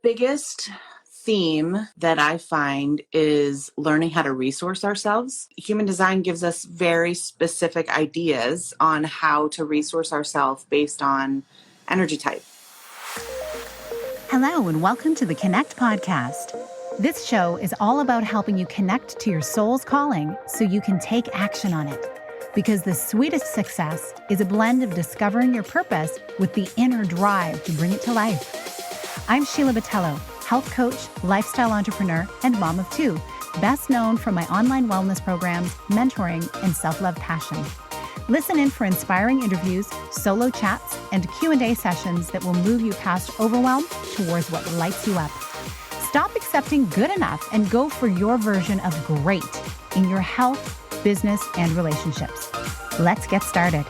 biggest theme that I find is learning how to resource ourselves. Human design gives us very specific ideas on how to resource ourselves based on energy type. Hello, and welcome to the Connect podcast. This show is all about helping you connect to your soul's calling so you can take action on it. Because the sweetest success is a blend of discovering your purpose with the inner drive to bring it to life. I'm Sheila Botello, health coach, lifestyle entrepreneur, and mom of two, best known for my online wellness programs, mentoring, and self-love passion. Listen in for inspiring interviews, solo chats, and Q&A sessions that will move you past overwhelm towards what lights you up. Stop accepting good enough and go for your version of great in your health, business, and relationships. Let's get started.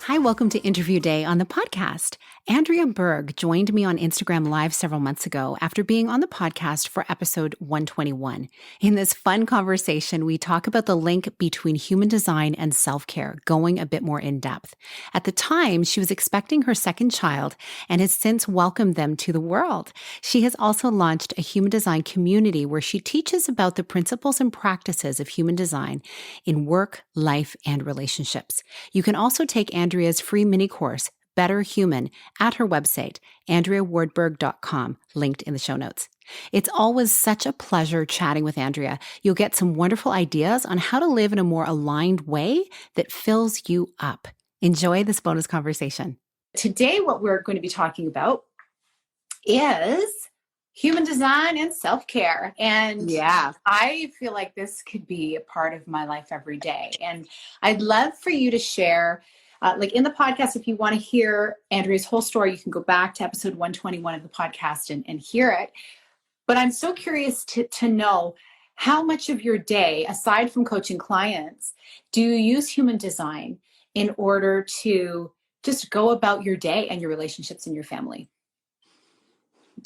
Hi, welcome to Interview Day on the podcast. Andrea Berg joined me on Instagram Live several months ago after being on the podcast for episode 121. In this fun conversation, we talk about the link between human design and self-care, going a bit more in depth. At the time, she was expecting her second child and has since welcomed them to the world. She has also launched a human design community where she teaches about the principles and practices of human design in work, life, and relationships. You can also take Andrea's free mini course, Better Human, at her website, andreawardberg.com, linked in the show notes. It's always such a pleasure chatting with Andrea. You'll get some wonderful ideas on how to live in a more aligned way that fills you up. Enjoy this bonus conversation. Today, what we're going to be talking about is human design and self-care. And I feel like this could be a part of my life every day. And I'd love for you to share in the podcast, if you want to hear Andrea's whole story, you can go back to episode 121 of the podcast and hear it. But I'm so curious to know how much of your day, aside from coaching clients, do you use human design in order to just go about your day and your relationships in your family?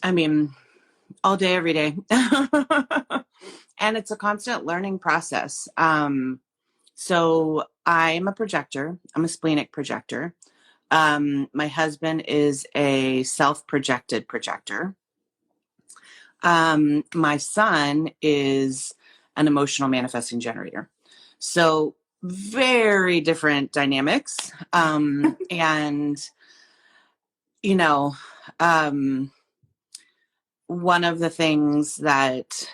I mean, all day, every day. And it's a constant learning process. So I'm a projector. I'm a splenic projector. My husband is a self-projected projector. My son is an emotional manifesting generator. So very different dynamics. And, one of the things that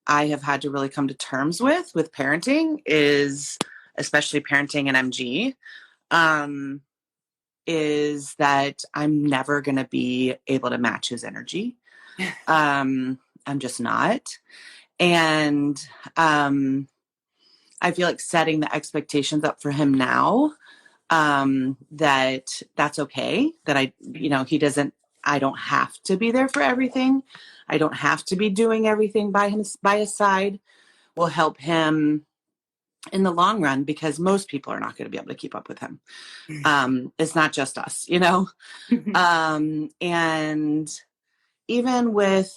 I have had to really come to terms with parenting is, especially parenting an MG, is that I'm never going to be able to match his energy. I'm just not. And I feel like setting the expectations up for him now, that's okay, that I don't have to be there for everything. I don't have to be doing everything by his side, will help him in the long run, because most people are not going to be able to keep up with him. It's not just us, and even with,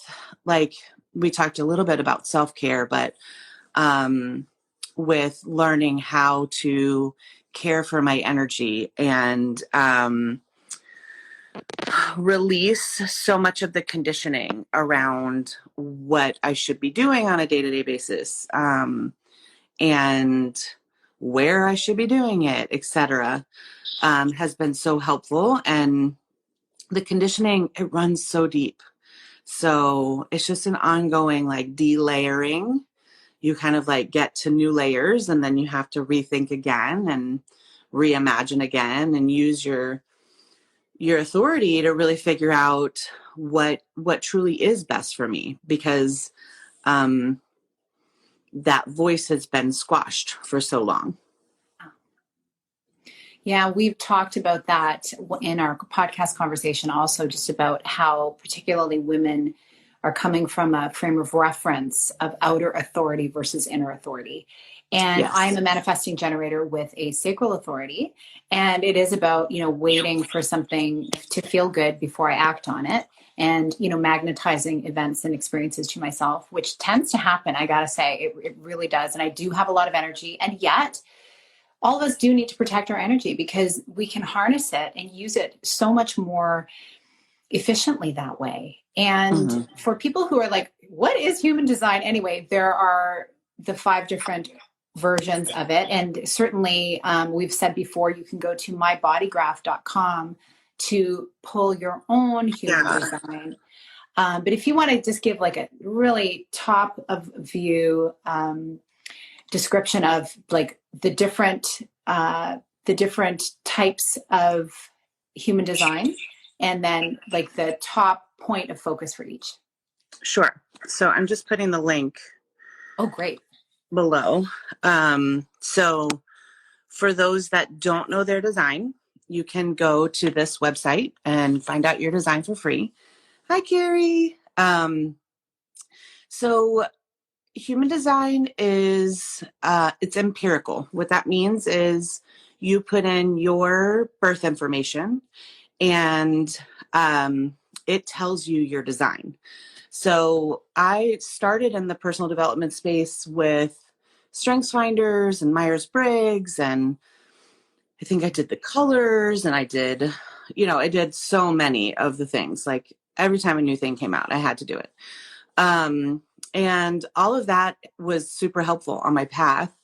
we talked a little bit about self-care, but with learning how to care for my energy and release so much of the conditioning around what I should be doing on a day-to-day basis, and where I should be doing it, etc., has been so helpful. And the conditioning, it runs so deep. So it's just an ongoing delayering. You kind of get to new layers, and then you have to rethink again and reimagine again and use your authority to really figure out what truly is best for me, because that voice has been squashed for so long. Yeah, we've talked about that in our podcast conversation also, just about how particularly women are coming from a frame of reference of outer authority versus inner authority. And yes. I'm a manifesting generator with a sacral authority. And it is about, waiting for something to feel good before I act on it. And, magnetizing events and experiences to myself, which tends to happen. I got to say, it really does. And I do have a lot of energy. And yet all of us do need to protect our energy, because we can harness it and use it so much more efficiently that way. And Mm-hmm. for people who are like, what is human design anyway? There are the 5 different versions of it. And certainly, we've said before, you can go to mybodygraph.com to pull your own human Yeah, design. But if you want to just give like a really top of view description of like the different types of human design, and then like the top point of focus for each. sure. So I'm just putting the link Oh, great. below. So for those that don't know their design, you can go to this website and find out your design for free. Hi, Carrie. So human design is it's empirical. What that means is you put in your birth information and it tells you your design. So I started in the personal development space with Strengths Finders and Myers-Briggs, and I think I did the colors, and I did, I did so many of the things. Like every time a new thing came out, I had to do it. And all of that was super helpful on my path.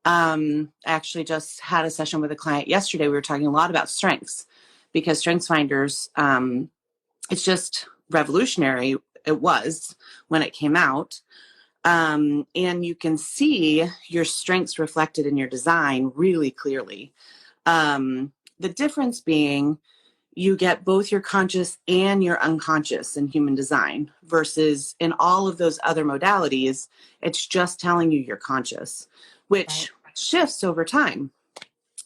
I actually just had a session with a client yesterday. We were talking a lot about strengths because Strengths Finders, it's just revolutionary. It was when it came out. And you can see your strengths reflected in your design really clearly. The difference being you get both your conscious and your unconscious in human design versus in all of those other modalities, it's just telling you you're conscious, Right. which shifts over time.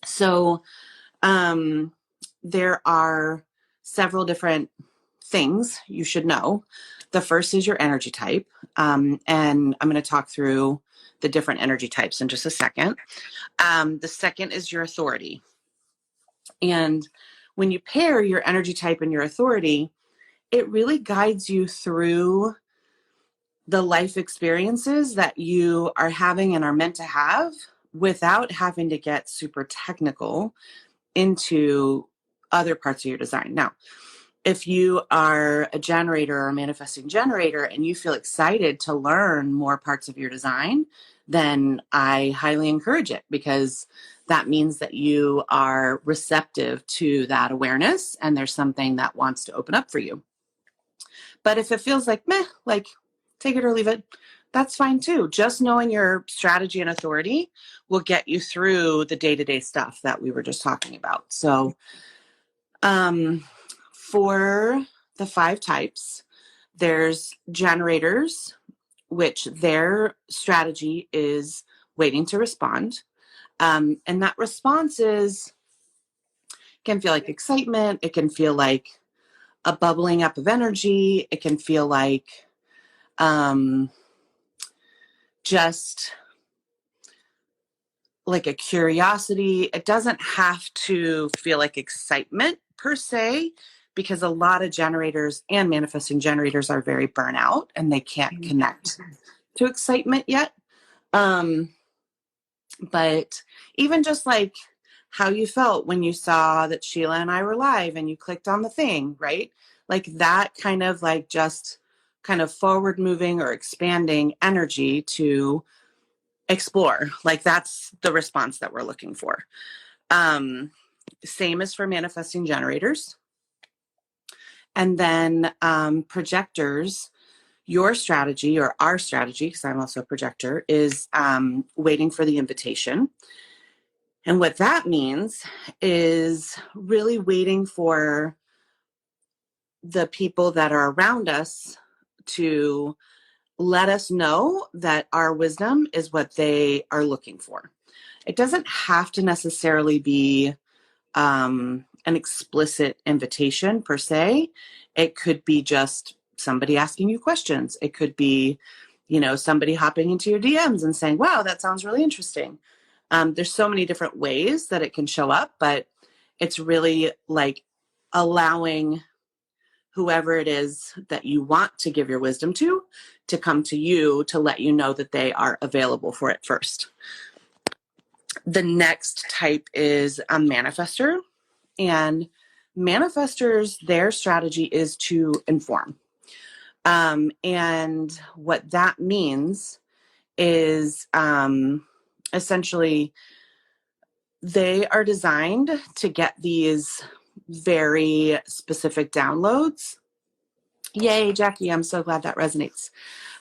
So there are several different things you should know. The first is your energy type. And I'm going to talk through the different energy types in just a second. The second is your authority. And when you pair your energy type and your authority, it really guides you through the life experiences that you are having and are meant to have without having to get super technical into other parts of your design. Now, if you are a generator or a manifesting generator and you feel excited to learn more parts of your design, then I highly encourage it because that means that you are receptive to that awareness and there's something that wants to open up for you. But if it feels like meh, like take it or leave it, that's fine too. Just knowing your strategy and authority will get you through the day-to-day stuff that we were just talking about. So, for the 5 types, there's generators, which their strategy is waiting to respond. And that response can feel like excitement. It can feel like a bubbling up of energy. It can feel like um, just like a curiosity. It doesn't have to feel like excitement per se, because a lot of generators and manifesting generators are very burnout and they can't connect to excitement yet. Um, but even just like how you felt when you saw that Sheila and I were live and you clicked on the thing, right? Like that kind of like just kind of forward moving or expanding energy to explore. Like that's the response that we're looking for. Same as for manifesting generators. And then projectors, your strategy or our strategy, because I'm also a projector, is waiting for the invitation. And what that means is really waiting for the people that are around us to let us know that our wisdom is what they are looking for. It doesn't have to necessarily be an explicit invitation per se. It could be just somebody asking you questions. It could be, somebody hopping into your DMs and saying, wow, that sounds really interesting. There's so many different ways that it can show up, but it's really like allowing whoever it is that you want to give your wisdom to come to you to let you know that they are available for it first. The next type is a manifester. And manifestors, their strategy is to inform. And what that means is essentially they are designed to get these very specific downloads. Yay, Jackie, I'm so glad that resonates.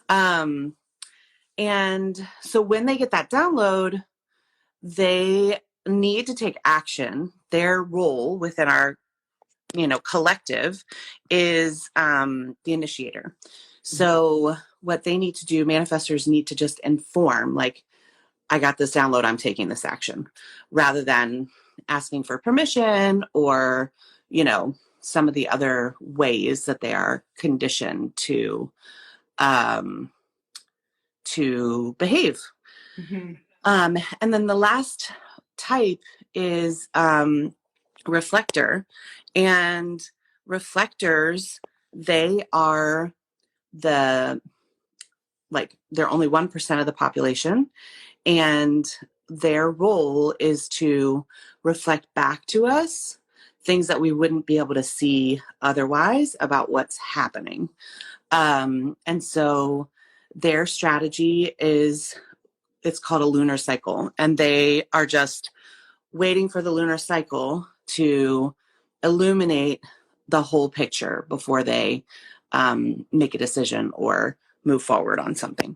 And so when they get that download, they need to take action. Their role within our, collective is the initiator. So what they need to do, manifestors need to just inform, like, I got this download, I'm taking this action, rather than asking for permission or, some of the other ways that they are conditioned to behave. Mm-hmm. And then the last type is reflector. And reflectors, they are they're only 1% of the population. And their role is to reflect back to us things that we wouldn't be able to see otherwise about what's happening. And so their strategy it's called a lunar cycle. And they are just waiting for the lunar cycle to illuminate the whole picture before they make a decision or move forward on something.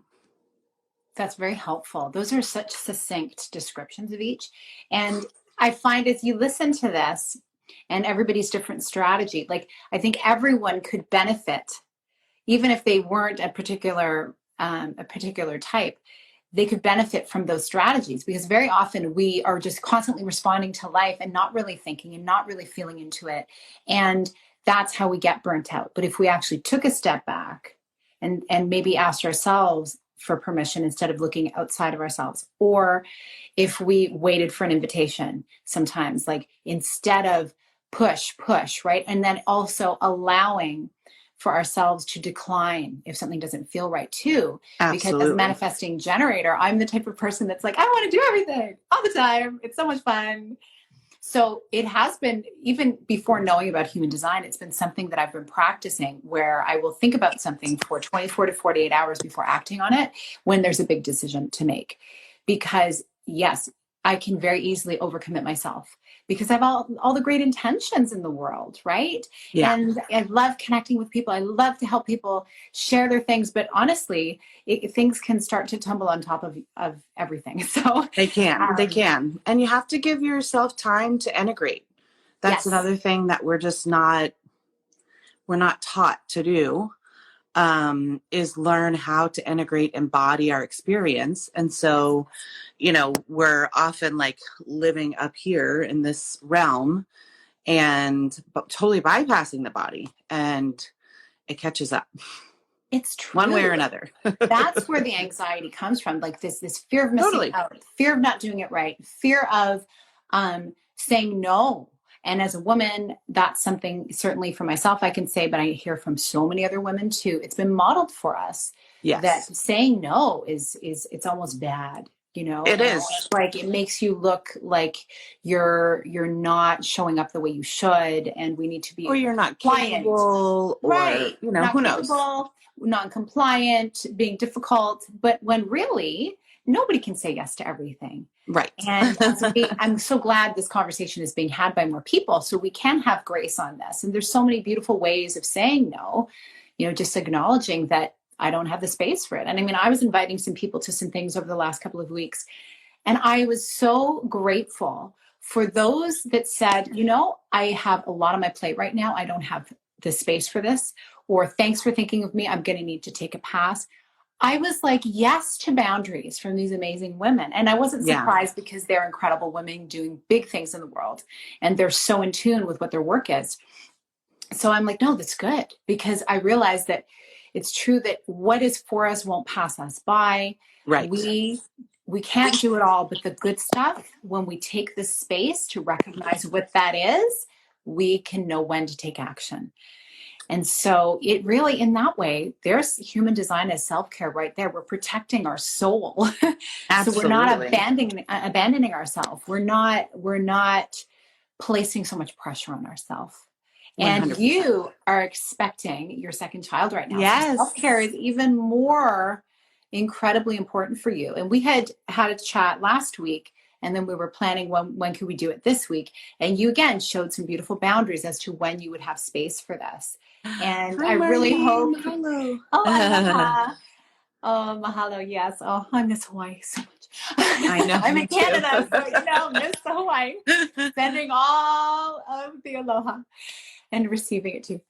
That's very helpful. Those are such succinct descriptions of each. And I find as you listen to this and everybody's different strategy, like I think everyone could benefit, even if they weren't a particular type, they could benefit from those strategies, because very often we are just constantly responding to life and not really thinking and not really feeling into it. And that's how we get burnt out. But if we actually took a step back and maybe asked ourselves for permission instead of looking outside of ourselves, or if we waited for an invitation sometimes, like instead of push, right? And then also allowing for ourselves to decline if something doesn't feel right too. Absolutely. Because as a manifesting generator, I'm the type of person that's like, I want to do everything all the time. It's so much fun. So it has been, even before knowing about human design, it's been something that I've been practicing, where I will think about something for 24 to 48 hours before acting on it when there's a big decision to make. Because yes, I can very easily overcommit myself because I have all the great intentions in the world, right? Yeah. And I love connecting with people. I love to help people share their things. But honestly, things can start to tumble on top of everything. So they can. And you have to give yourself time to integrate. That's another thing that we're not taught to do, is learn how to integrate, embody our experience. And so, we're often like living up here in this realm and totally bypassing the body, and it catches up. It's true. One way or another. That's where the anxiety comes from. Like this fear of missing out, fear of not doing it right, fear of saying no. And as a woman, that's something certainly for myself I can say, but I hear from so many other women too. It's been modeled for us that saying no is it's almost bad. It is. Like it makes you look like you're not showing up the way you should, and we need to be, or you're not capable, or right? Not who capable, knows, non-compliant, being difficult. But when really nobody can say yes to everything, right? And so I'm so glad this conversation is being had by more people, so we can have grace on this. And there's so many beautiful ways of saying no, just acknowledging that I don't have the space for it. And I mean, I was inviting some people to some things over the last couple of weeks, and I was so grateful for those that said, I have a lot on my plate right now. I don't have the space for this, or thanks for thinking of me. I'm going to need to take a pass. I was like, yes to boundaries from these amazing women. And I wasn't surprised because they're incredible women doing big things in the world, and they're so in tune with what their work is. So I'm like, no, that's good, because I realized that it's true that what is for us won't pass us by. Right. We can't do it all, but the good stuff, when we take the space to recognize what that is, we can know when to take action. And so it really, in that way, there's human design as self-care right there. We're protecting our soul. So we're not abandoning ourselves. We're not placing so much pressure on ourselves. And 100%. you are expecting your second child right now. So Yes. self-care is even more incredibly important for you. And we had a chat last week, and then we were planning when could we do it this week. And you again showed some beautiful boundaries as to when you would have space for this. And Hi, I really Marlene. hope, Hello. oh, aloha. Oh, mahalo. Yes. Oh, I miss Hawaii so much. I know, I'm me in too. Canada, so, miss the Hawaii. Sending all of the aloha and receiving it too.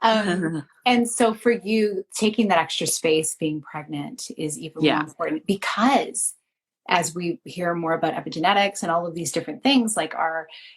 And so for you, taking that extra space, being pregnant is even more important, because as we hear more about epigenetics and all of these different things, like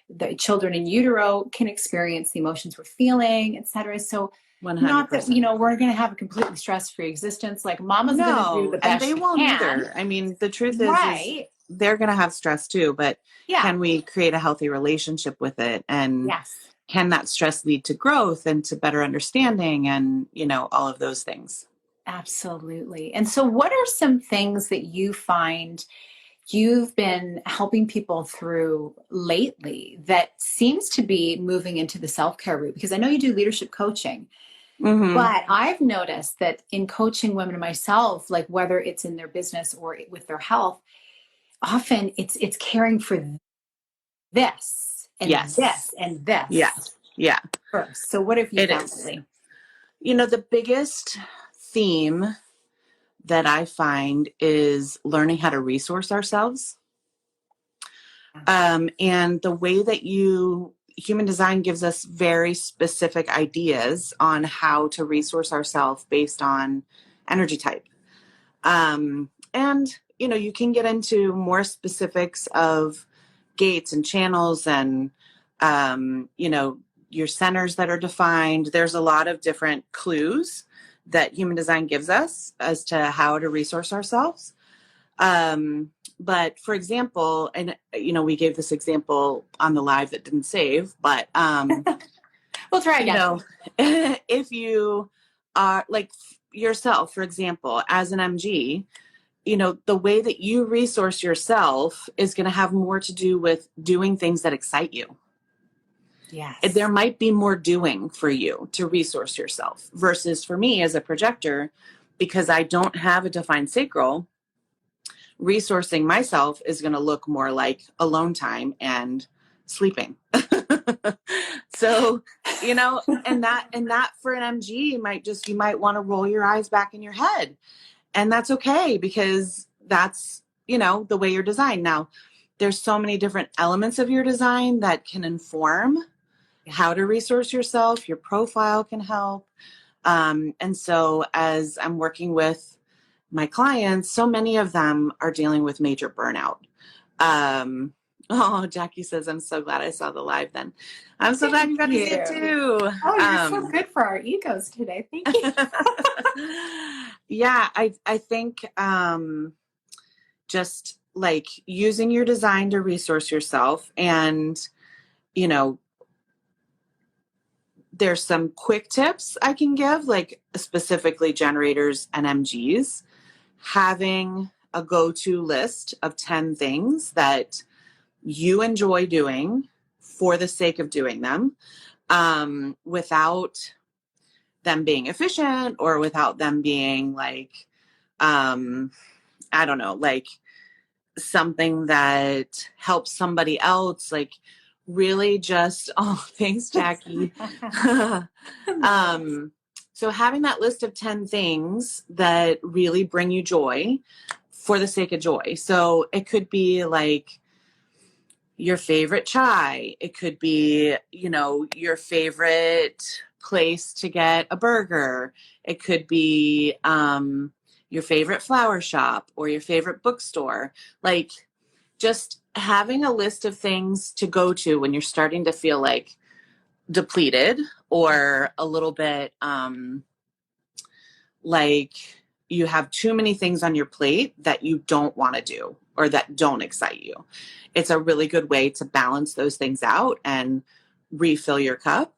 the children in utero can experience the emotions we're feeling, et cetera. So 100%. not that, we're going to have a completely stress-free existence. Like mama's going to do the and best they she won't can. either. I mean, the truth is Right. they're going to have stress too, but Yeah. can we create a healthy relationship with it? And Yes. can that stress lead to growth and to better understanding and, all of those things? Absolutely. And so what are some things that you find you've been helping people through lately that seems to be moving into the self-care route? Because I know you do leadership coaching, but I've noticed that in coaching women myself, like whether it's in their business or with their health, often it's caring for this and this and this Yeah. first. So what have you It found is. lately? The biggest theme that I find is learning how to resource ourselves. And the way that human design gives us very specific ideas on how to resource ourselves based on energy type. And, you can get into more specifics of gates and channels and, your centers that are defined. There's a lot of different clues that human design gives us as to how to resource ourselves. But for example, and we gave this example on the live that didn't save, but We'll try again. If you are like yourself, for example, as an MG, the way that you resource yourself is going to have more to do with doing things that excite you. Yes. There might be more doing for you to resource yourself versus for me as a projector, because I don't have a defined sacral. Resourcing myself is going to look more like alone time and sleeping. So, and that for an MG you might want to roll your eyes back in your head, and that's okay, because that's, the way you're designed. Now, there's so many different elements of your design that can inform how to resource yourself. Your profile can help. And so as I'm working with my clients, so many of them are dealing with major burnout. Jackie says, I'm so glad I saw the live then. I'm so glad you got to see it too. Oh, you're so good for our egos today. Thank you. Yeah, I think just like using your design to resource yourself, and, there's some quick tips I can give, like specifically generators and MGs, having a go-to list of 10 things that you enjoy doing for the sake of doing them, without them being efficient or without them being like, I don't know, like something that helps somebody else, like really just, thanks, Jackie. So having that list of 10 things that really bring you joy for the sake of joy. So it could be like your favorite chai. It could be, your favorite place to get a burger. It could be your favorite flower shop or your favorite bookstore. Like just having a list of things to go to when you're starting to feel like depleted or a little bit like you have too many things on your plate that you don't want to do or that don't excite you. It's a really good way to balance those things out and refill your cup.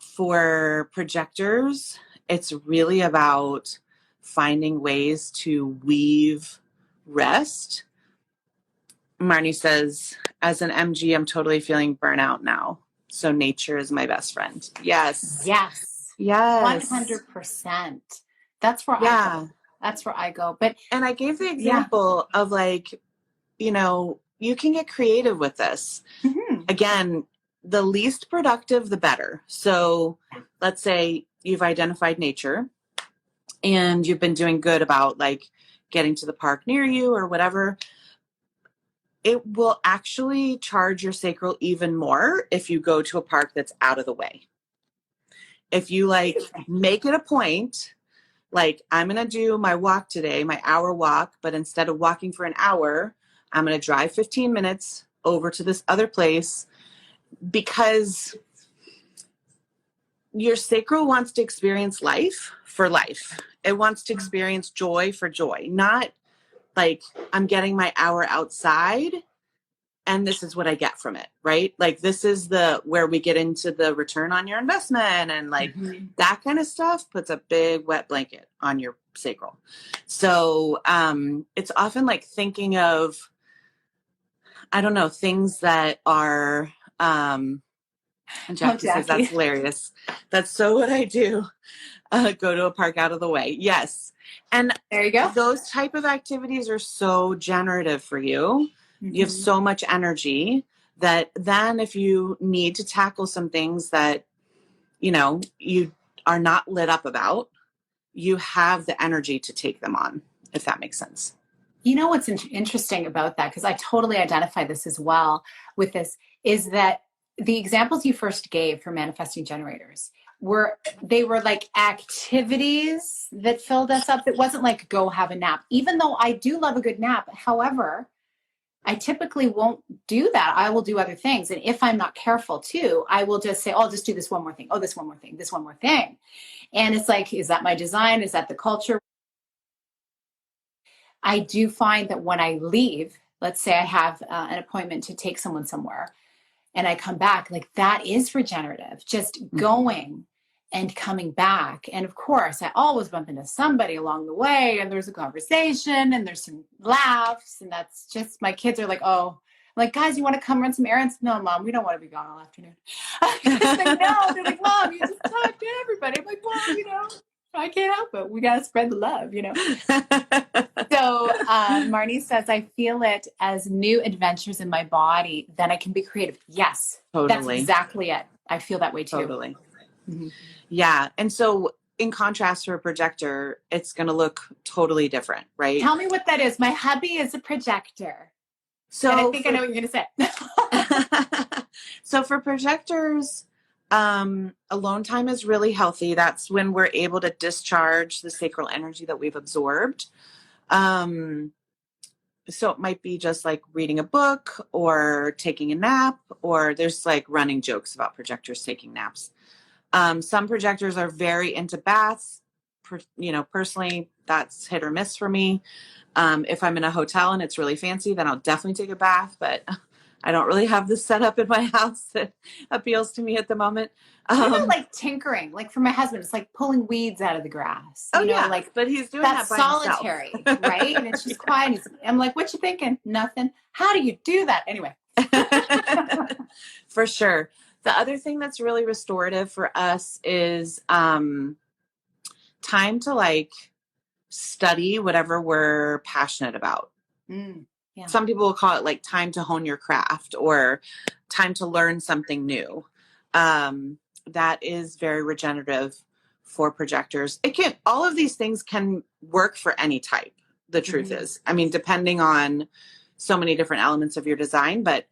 For projectors, it's really about finding ways to weave rest Marnie says, as an MG, I'm totally feeling burnout now. So nature is my best friend. Yes. Yes. Yes. 100%. That's where I Yeah. go. That's where I go. But And I gave the example of like, you can get creative with this. Mhm. Again, the least productive, the better. So let's say you've identified nature and you've been doing good about like getting to the park near you or whatever. It will actually charge your sacral even more if you go to a park that's out of the way. If you like make it a point, like I'm going to do my walk today, my hour walk, but instead of walking for an hour, I'm going to drive 15 minutes over to this other place, because your sacral wants to experience life for life. It wants to experience joy for joy, not like I'm getting my hour outside and this is what I get from it, right? Like this is where we get into the return on your investment and like that kind of stuff puts a big wet blanket on your sacral. So it's often like thinking of, I don't know, things that are, and Jackie says that's hilarious. That's so what I do. Go to a park out of the way. Yes. And there you go. Those type of activities are so generative for you. You have so much energy that then if you need to tackle some things that, you are not lit up about, you have the energy to take them on, if that makes sense. You know what's interesting about that, because I totally identify this as well with this, is that the examples you first gave for manifesting generators were like activities that filled us up. It wasn't like go have a nap, even though I do love a good nap. However, I typically won't do that. I will do other things. And if I'm not careful too, I will just say, oh, I'll just do this one more thing. Oh, this one more thing, this one more thing. And it's like, is that my design? Is that the culture? I do find that when I leave, let's say I have an appointment to take someone somewhere and I come back, like that is regenerative, just going and coming back. And of course, I always bump into somebody along the way and there's a conversation and there's some laughs. And that's just, my kids are like, oh, I'm like, guys, you want to come run some errands? No, Mom, we don't want to be gone all afternoon. Like, no, they're like, Mom, you just talk to everybody. I'm like, well, I can't help it. We got to spread the love, So Marnie says, I feel it as new adventures in my body. Then I can be creative. Yes, totally. That's exactly it. I feel that way too. Totally. Mm-hmm. Yeah. And so in contrast to a projector, it's going to look totally different, right? Tell me what that is. My hubby is a projector. So and I think I know what you're going to say. So for projectors, alone time is really healthy. That's when we're able to discharge the sacral energy that we've absorbed. So it might be just like reading a book or taking a nap, or there's like running jokes about projectors taking naps. Some projectors are very into baths. Personally, that's hit or miss for me. If I'm in a hotel and it's really fancy, then I'll definitely take a bath, but I don't really have this set up in my house that appeals to me at the moment. What like tinkering? Like for my husband, it's like pulling weeds out of the grass. But he's doing that by solitary, himself. Right? And it's just quiet. I'm like, what you thinking? Nothing. How do you do that? Anyway. For sure. The other thing that's really restorative for us is time to like study whatever we're passionate about. Yeah. Some people will call it like time to hone your craft or time to learn something new. That is very regenerative for projectors. All of these things can work for any type. The truth is, I mean, depending on so many different elements of your design, but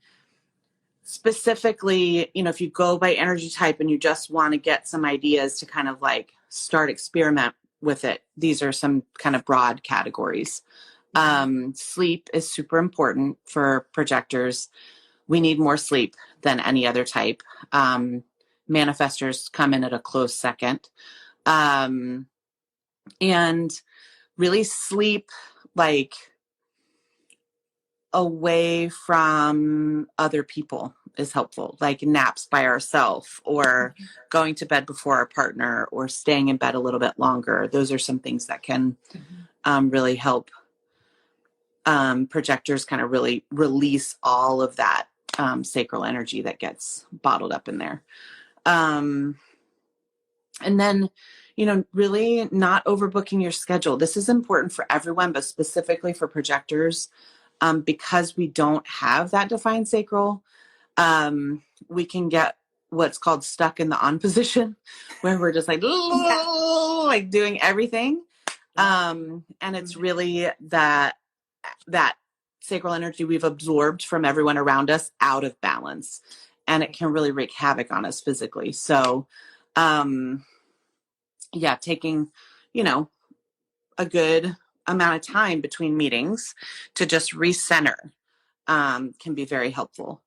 specifically, if you go by energy type and you just want to get some ideas to kind of like start experiment with it, these are some kind of broad categories. Sleep is super important for projectors. We need more sleep than any other type. Manifestors come in at a close second. And really sleep like away from other people is helpful, like naps by ourselves or going to bed before our partner or staying in bed a little bit longer. Those are some things that can really help projectors kind of really release all of that sacral energy that gets bottled up in there. And then, really not overbooking your schedule. This is important for everyone, but specifically for projectors, because we don't have that defined sacral. We can get what's called stuck in the on position, where we're just like, like doing everything. And it's really that sacral energy we've absorbed from everyone around us out of balance, and it can really wreak havoc on us physically. So, taking, a good amount of time between meetings to just recenter can be very helpful.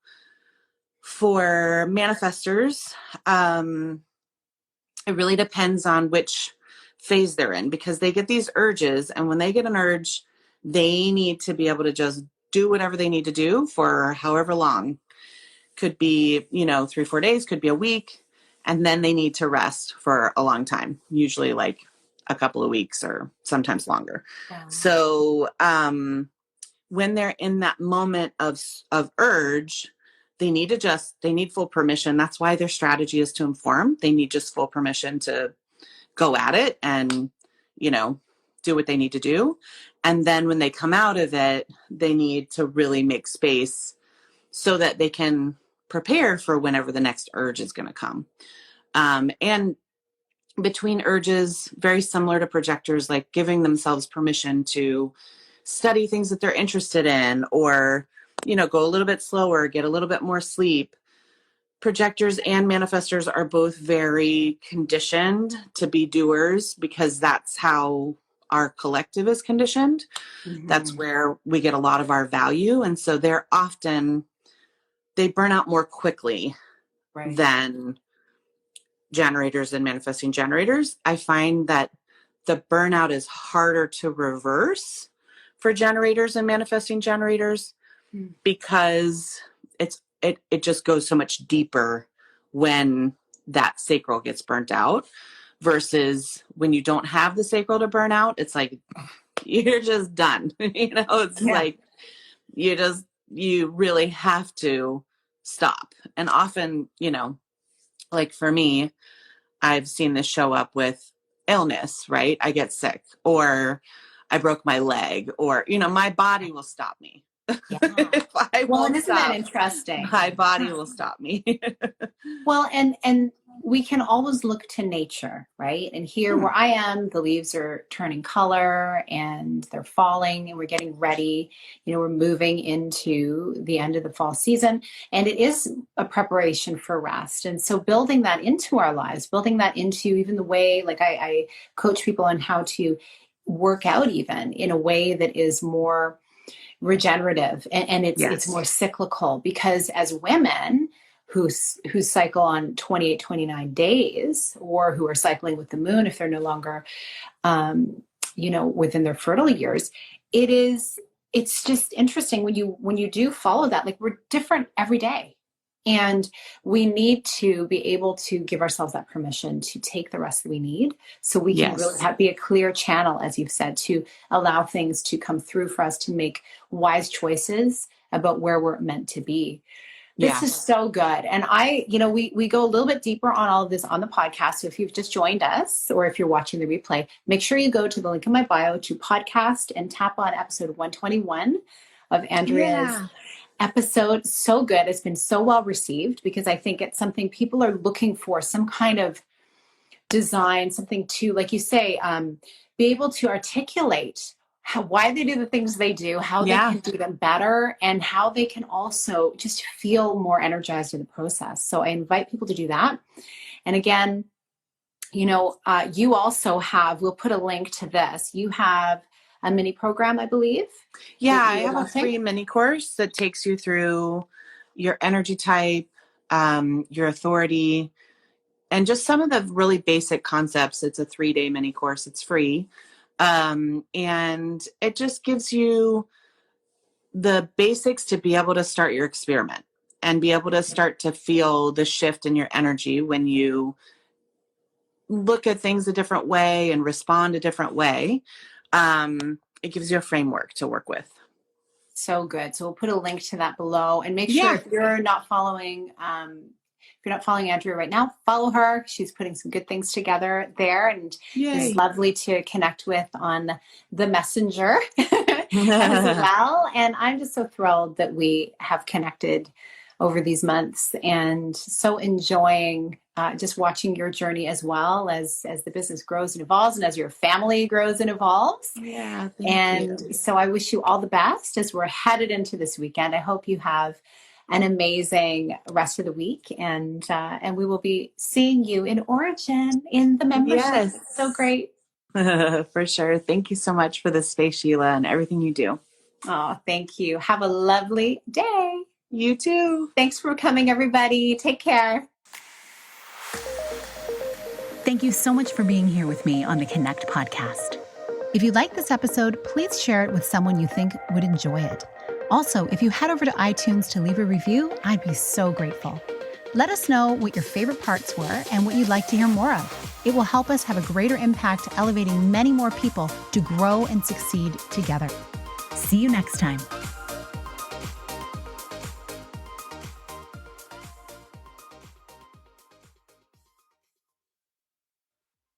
For manifestors, it really depends on which phase they're in, because they get these urges, and when they get an urge, they need to be able to just do whatever they need to do for however long. Could be, 3-4 days, could be a week, and then they need to rest for a long time, usually like a couple of weeks or sometimes longer. Wow. So when they're in that moment of urge, they need full permission. That's why their strategy is to inform. They need just full permission to go at it and, do what they need to do. And then when they come out of it, they need to really make space so that they can prepare for whenever the next urge is going to come. And between urges, very similar to projectors, like giving themselves permission to study things that they're interested in, or, go a little bit slower, get a little bit more sleep. Projectors and manifestors are both very conditioned to be doers, because that's how our collective is conditioned. Mm-hmm. That's where we get a lot of our value. And so they burn out more quickly than generators and manifesting generators. I find that the burnout is harder to reverse for generators and manifesting generators, because it just goes so much deeper when that sacral gets burnt out, versus when you don't have the sacral to burn out. It's like you're just done. It's like you really have to stop. And often, like for me, I've seen this show up with illness, right? I get sick, or I broke my leg, or, my body will stop me. Yeah. If I won't isn't stop, that interesting? my body will stop me. Well, and we can always look to nature, right? And here where I am, the leaves are turning color and they're falling, and we're getting ready. We're moving into the end of the fall season, and it is a preparation for rest. And so building that into our lives, building that into even the way, like I coach people on how to work out even in a way that is more regenerative, and it's more cyclical, because as women who cycle on 28, 29 days, or who are cycling with the moon, if they're no longer, within their fertile years, it's just interesting when you do follow that. Like, we're different every day, and we need to be able to give ourselves that permission to take the rest that we need, so we can really be a clear channel, as you've said, to allow things to come through for us to make wise choices about where we're meant to be. This is so good. And we go a little bit deeper on all of this on the podcast. So if you've just joined us, or if you're watching the replay, make sure you go to the link in my bio to podcast and tap on episode 121 of Andrea's episode. So good. It's been so well received, because I think it's something people are looking for, some kind of design, something to, like you say, be able to articulate why they do the things they do, how they can do them better, and how they can also just feel more energized in the process. So I invite people to do that. And again, you also have, we'll put a link to this. You have a mini program, I believe. Yeah, I have a free mini course that takes you through your energy type, your authority, and just some of the really basic concepts. It's a 3-day mini course. It's free. And it just gives you the basics to be able to start your experiment and be able to start to feel the shift in your energy when you look at things a different way and respond a different way. It gives you a framework to work with. So good. So we'll put a link to that below, and make sure if you're not following, Andrea right now, follow her. She's putting some good things together there, and is lovely to connect with on the messenger as well. And I'm just so thrilled that we have connected over these months, and so enjoying just watching your journey as well as the business grows and evolves, and as your family grows and evolves. Yeah. Thank you. So I wish you all the best as we're headed into this weekend. I hope you have an amazing rest of the week, and we will be seeing you in Origin in the membership. Yes. It's so great. For sure. Thank you so much for this space, Sheila, and everything you do. Oh, thank you. Have a lovely day. You too. Thanks for coming, everybody. Take care. Thank you so much for being here with me on the Connect podcast. If you like this episode, please share it with someone you think would enjoy it. Also, if you head over to iTunes to leave a review, I'd be so grateful. Let us know what your favorite parts were and what you'd like to hear more of. It will help us have a greater impact, elevating many more people to grow and succeed together. See you next time.